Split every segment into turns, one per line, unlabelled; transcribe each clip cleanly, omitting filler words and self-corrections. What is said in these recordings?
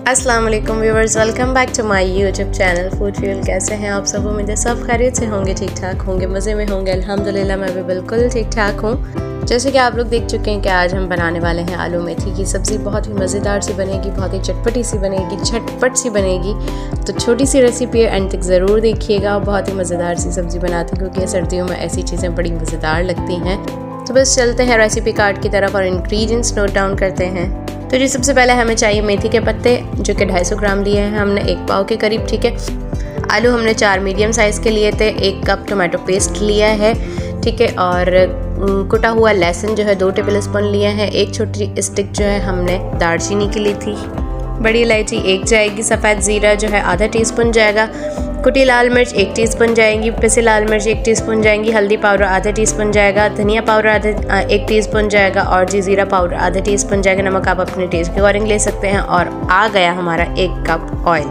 अस्सलाम वालेकुम viewers, welcome back to my YouTube channel Food Fuel. कैसे हैं आप सब? उम्मीद है सब खैरियत से होंगे, ठीक ठाक होंगे, मज़े में होंगे। अल्हम्दुलिल्लाह मैं भी बिल्कुल ठीक ठाक हूँ। जैसे कि आप लोग देख चुके हैं कि आज हम बनाने वाले हैं आलू मेथी की सब्ज़ी। बहुत ही मज़ेदार सी बनेगी, बहुत ही चटपटी सी बनेगी, झटपट सी बनेगी। तो छोटी सी रेसिपी है, एंड तक ज़रूर देखिएगा। बहुत ही मज़ेदार सी सब्ज़ी बनाते हैं क्योंकि सर्दियों में ऐसी चीज़ें बड़ी मज़ेदार लगती हैं। तो बस चलते हैं रेसिपी कार्ड की तरफ और इंग्रेडिएंट्स नोट डाउन करते हैं। तो जी सबसे पहले हमें चाहिए मेथी के पत्ते, जो कि 250 ग्राम लिए हैं हमने, 1 पाव के करीब, ठीक है। आलू हमने 4 मीडियम साइज़ के लिए थे, 1 कप टोमेटो पेस्ट लिया है, ठीक है। और कुटा हुआ लहसुन जो है 2 टेबल स्पून लिए हैं। 1 छोटी स्टिक जो है हमने दालचीनी की ली थी। बड़ी इलायची 1 जाएगी, सफ़ेद ज़ीरा जो है आधा टीस्पून जाएगा, कुटी लाल मिर्च 1 टीस्पून जाएंगी, पिसी लाल मिर्च 1 टीस्पून जाएंगी, हल्दी पाउडर आधा टीस्पून जाएगा, धनिया पाउडर 1 टीस्पून जाएगा और जी ज़ीरा पाउडर आधा टीस्पून जाएगा। नमक आप अपने टेस्ट के अकॉर्डिंग ले सकते हैं। और आ गया हमारा 1 कप ऑयल,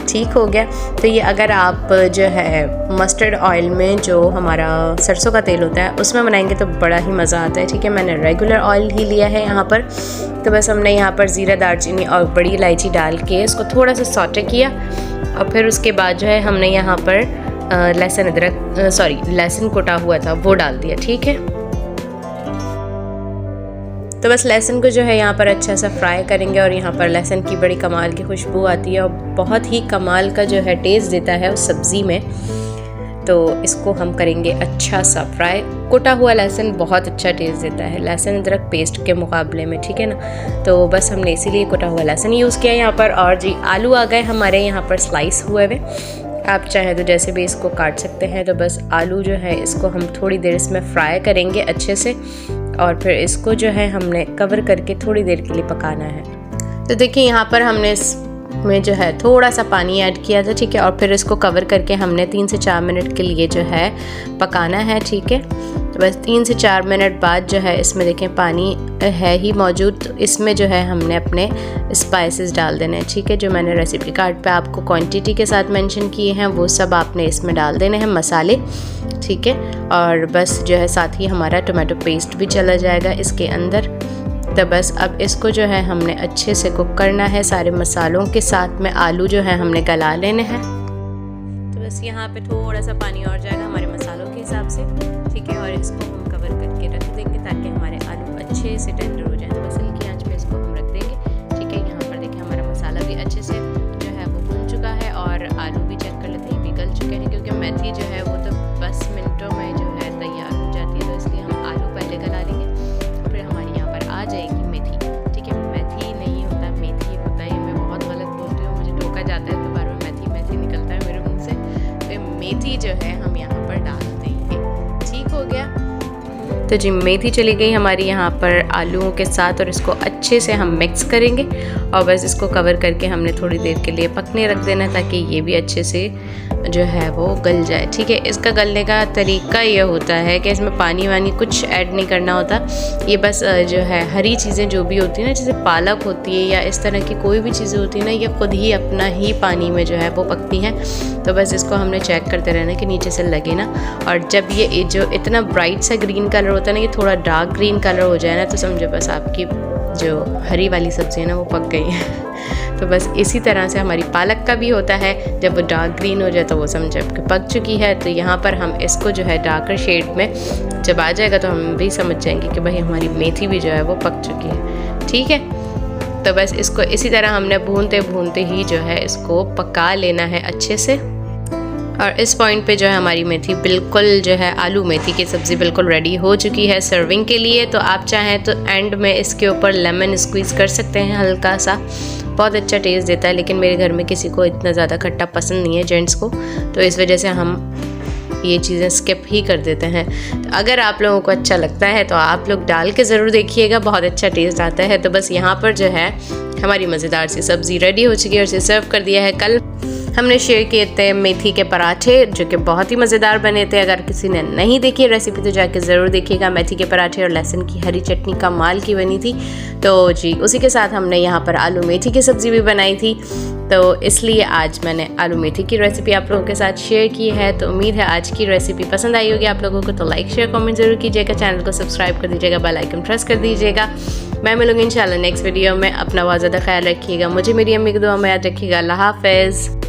ठीक हो गया। तो ये अगर आप जो है मस्टर्ड ऑयल में, जो हमारा सरसों का तेल होता है, उसमें बनाएंगे तो बड़ा ही मज़ा आता है, ठीक है। मैंने रेगुलर ऑयल ही लिया है यहाँ पर। तो बस हमने यहाँ पर ज़ीरा, दालचीनी और बड़ी इलायची डाल के इसको थोड़ा सा सॉटे किया और फिर उसके बाद जो है हमने यहाँ पर लहसुन कुटा हुआ था वो डाल दिया, ठीक है। तो बस लहसुन को जो है यहाँ पर अच्छा सा फ्राई करेंगे और यहाँ पर लहसुन की बड़ी कमाल की खुशबू आती है और बहुत ही कमाल का जो है टेस्ट देता है उस सब्ज़ी में। तो इसको हम करेंगे अच्छा सा फ्राई। कुटा हुआ लहसुन बहुत अच्छा टेस्ट देता है लहसुन अदरक पेस्ट के मुकाबले में, ठीक है ना। तो बस हमने इसीलिए कुटा हुआ लहसुन यूज़ किया यहाँ पर। और जी आलू आ गए हमारे यहाँ पर स्लाइस हुए हुए। आप चाहें तो जैसे भी इसको काट सकते हैं। तो बस आलू जो है इसको हम थोड़ी देर इसमें फ्राई करेंगे अच्छे से और फिर इसको जो है हमने कवर करके थोड़ी देर के लिए पकाना है। तो देखिए यहाँ पर हमने में जो है थोड़ा सा पानी ऐड किया था, ठीक है। और फिर इसको कवर करके हमने 3 से 4 मिनट के लिए जो है पकाना है, ठीक है। तो बस 3 से 4 मिनट बाद जो है इसमें देखें पानी है ही मौजूद। तो इसमें जो है हमने अपने स्पाइसेस डाल देने हैं, ठीक है। जो मैंने रेसिपी कार्ड पे आपको क्वांटिटी के साथ मेंशन किए हैं वो सब आपने इसमें डाल देने हैं, मसाले, ठीक है। और बस जो है साथ ही हमारा टोमेटो पेस्ट भी चला जाएगा इसके अंदर। तो बस अब इसको जो है हमने अच्छे से कुक करना है सारे मसालों के साथ में। आलू जो है हमने गला लेने हैं। तो बस यहाँ पे थोड़ा सा पानी और जाएगा हमारे मसालों के हिसाब से, ठीक है। और इसको हम कवर करके रख देंगे ताकि हमारे आलू अच्छे से टेंडर हो जाए। तो बस हल्की आंच पे इसको हम रख देंगे, ठीक है। यहाँ पर देखिए हमारा मसाला भी अच्छे से जो है वो भुन चुका है और आलू भी चेक कर लेते हैं भी गल चुके हैं, क्योंकि मेथी जो है वो तो 10 मिनटों में जो है तैयार हो जाती है। तो इसलिए हम आलू पहले गला लेंगे और फिर हमारी यहाँ पर आ जाएगी मेथी, ठीक है। मेथी नहीं होता, मेथी होता है। मैं बहुत गलत बोलती हूँ, मुझे टोका जाता है तो बार बार मेथी मेथी निकलता है मेरे मुँह से। तो मेथी जो है हम यहाँ पर डाल देंगे, ठीक हो गया। तो जी मेथी चली गई हमारी यहाँ पर आलूओं के साथ और इसको अच्छे से हम मिक्स करेंगे और बस इसको कवर करके हमने थोड़ी देर के लिए पकने रख देना ताकि ये भी अच्छे से जो है वो गल जाए, ठीक है। इसका गलने का तरीका ये होता है कि इसमें पानी वानी कुछ ऐड नहीं करना होता। ये बस जो है हरी चीज़ें जो भी होती हैं ना, जैसे पालक होती है या इस तरह की कोई भी चीज़ें होती हैं ना, ये खुद ही अपना ही पानी में जो है वो पकती हैं। तो बस इसको हमने चेक करते रहना कि नीचे से लगे ना। और जब ये जो इतना ब्राइट सा ग्रीन कलर होता है ना, ये थोड़ा डार्क ग्रीन कलर हो जाए ना, तो समझो बस आपकी जो हरी वाली सब्ज़ी है ना वो पक गई है। तो बस इसी तरह से हमारी पालक का भी होता है, जब वो डार्क ग्रीन हो जाए तो वो समझे कि पक चुकी है। तो यहाँ पर हम इसको जो है डार्कर शेड में जब आ जाएगा तो हम भी समझ जाएंगे कि भाई हमारी मेथी भी जो है वो पक चुकी है, ठीक है। तो बस इसको इसी तरह हमने भूनते भूनते ही जो है इसको पका लेना है अच्छे से। और इस पॉइंट पे जो है हमारी मेथी बिल्कुल जो है आलू मेथी की सब्ज़ी बिल्कुल रेडी हो चुकी है सर्विंग के लिए। तो आप चाहें तो एंड में इसके ऊपर लेमन स्क्वीज़ कर सकते हैं हल्का सा, बहुत अच्छा टेस्ट देता है। लेकिन मेरे घर में किसी को इतना ज़्यादा खट्टा पसंद नहीं है, जेंट्स को, तो इस वजह से हम ये चीज़ें स्किप ही कर देते हैं। तो अगर आप लोगों को अच्छा लगता है तो आप लोग डाल के ज़रूर देखिएगा, बहुत अच्छा टेस्ट आता है। तो बस यहाँ पर जो है हमारी मज़ेदार सी सब्ज़ी रेडी हो चुकी है और इसे सर्व कर दिया है। कल हमने शेयर किए थे मेथी के पराठे जो कि बहुत ही मज़ेदार बने थे। अगर किसी ने नहीं देखी रेसिपी तो जाके ज़रूर देखिएगा। मेथी के पराठे और लहसुन की हरी चटनी कमाल की बनी थी। तो जी उसी के साथ हमने यहाँ पर आलू मेथी की सब्ज़ी भी बनाई थी। तो इसलिए आज मैंने आलू मेथी की रेसिपी आप लोगों के साथ शेयर की है। तो उम्मीद है आज की रेसिपी पसंद आई होगी आप लोगों को। तो लाइक शेयर कमेंट ज़रूर कीजिएगा, चैनल को सब्सक्राइब कर दीजिएगा, बेल आइकन प्रेस कर दीजिएगा। मैं मिलूंगी इंशाल्लाह नेक्स्ट वीडियो में। अपना बहुत ज़्यादा ख्याल रखिएगा, मुझे मेरी अम्मी की दुआ में याद रखिएगा। अल्लाह हाफ़िज़।